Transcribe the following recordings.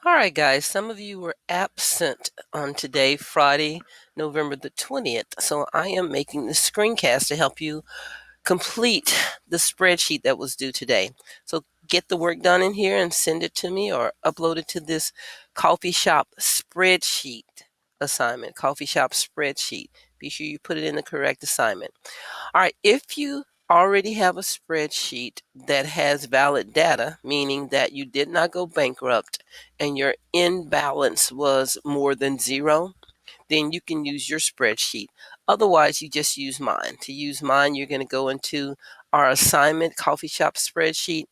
All right, guys, some of you were absent on today, Friday, November the 20th. So I am making this screencast to help you complete the spreadsheet that was due today. So get the work done in here and send it to me or upload it to this coffee shop spreadsheet assignment, coffee shop spreadsheet. Be sure you put it in the correct assignment. All right, if you already have a spreadsheet that has valid data, meaning that you did not go bankrupt and your end balance was more than zero, then you can use your spreadsheet. Otherwise, you just use mine. To use mine, you're going to go into our assignment coffee shop spreadsheet,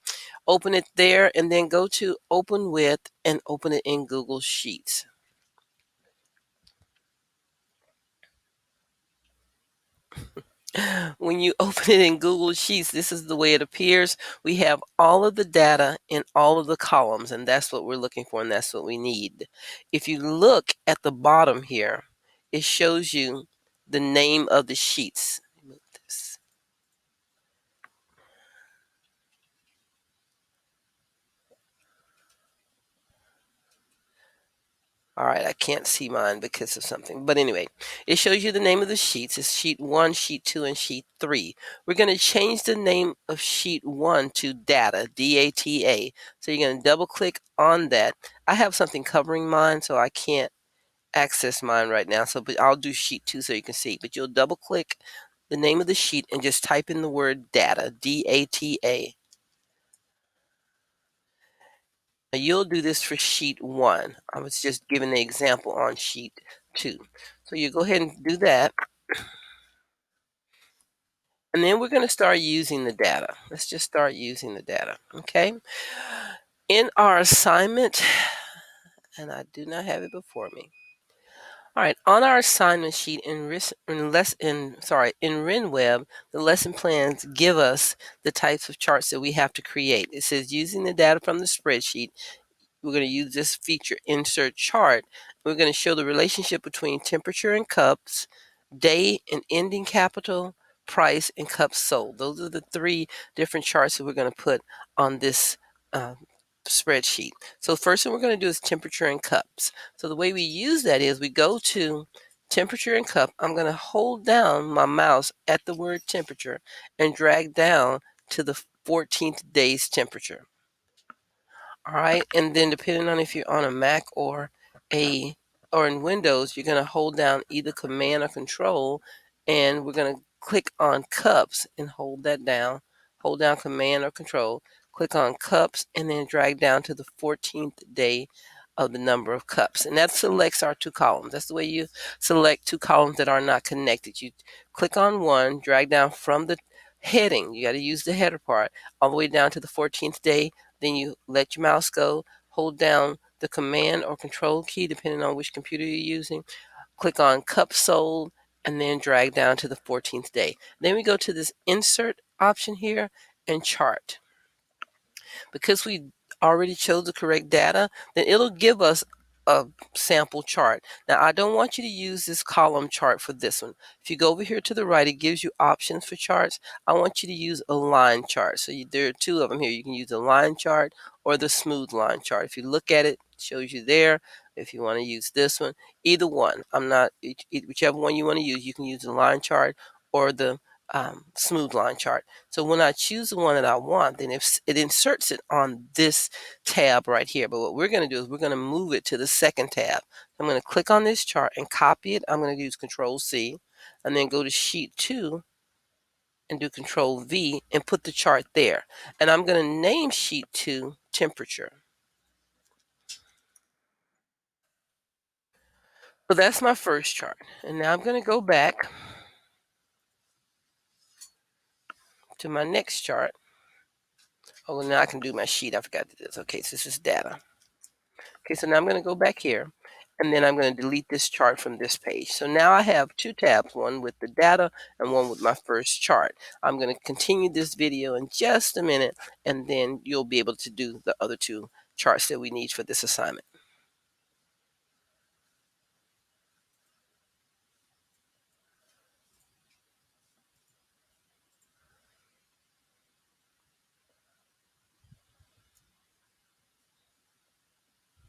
open it there, and then go to open with and open it in Google Sheets. When you open it in Google Sheets, this is the way it appears. We have all of the data in all of the columns, and that's what we're looking for, and that's what we need. If you look at the bottom here, it shows you the name of the sheets. Let me move this. All right, I can't see mine because of something. But anyway, it shows you the name of the sheets. It's sheet 1, sheet 2, and sheet 3. We're going to change the name of sheet 1 to data, D-A-T-A. So you're going to double click on that. I have something covering mine, so I can't access mine right now. But I'll do sheet 2 so you can see. But you'll double click the name of the sheet and just type in the word data, D-A-T-A. Now you'll do this for sheet 1. I was just giving the example on sheet 2. So you go ahead and do that. And then we're going to start using the data. Let's just start using the data, okay? In our assignment, and I do not have it before me. All right, on our assignment sheet in RenWeb, the lesson plans give us the types of charts that we have to create. It says using the data from the spreadsheet. We're going to use this feature insert chart. We're going to show the relationship between temperature and cups, day and ending capital, price, and cups sold. Those are the three different charts that we're going to put on this spreadsheet. So first thing we're going to do is temperature and cups. So the way we use that is we go to temperature and cup. I'm going to hold down my mouse at the word temperature and drag down to the 14th day's temperature. All right, and then depending on if you're on a Mac or in Windows, you're going to hold down either Command or Control, and we're going to click on cups and hold that down. Hold down Command or Control, click on cups, and then drag down to the 14th day of the number of cups, and that selects our two columns. That's the way you select two columns that are not connected. You click on one, drag down from the heading. You got to use the header part all the way down to the 14th day. Then you let your mouse go, hold down the Command or Control key, depending on which computer you're using. Click on Cup Sold, and then drag down to the 14th day. Then we go to this Insert option here and Chart. Because we already chose the correct data, then it'll give us a sample chart. Now, I don't want you to use this column chart for this one. If you go over here to the right, it gives you options for charts. I want you to use a line chart. So there are two of them here. You can use the line chart or the smooth line chart. If you look at it, it shows you there. If you want to use this one, either one. Whichever one you want to use, you can use the line chart or the smooth line chart. So when I choose the one that I want, then if it inserts it on this tab right here. But what we're going to do is we're going to move it to the second tab. I'm going to click on this chart and copy it. I'm going to use Control C and then go to sheet 2 and do Control V and put the chart there. And I'm going to name sheet 2 temperature. So that's my first chart. And now I'm going to go back to my next chart. Oh, well, now I can do my sheet. I forgot to do this. Okay, so this is data. Okay, so now I'm going to go back here, and then I'm going to delete this chart from this page. So now I have two tabs, one with the data and one with my first chart. I'm going to continue this video in just a minute, and then you'll be able to do the other two charts that we need for this assignment.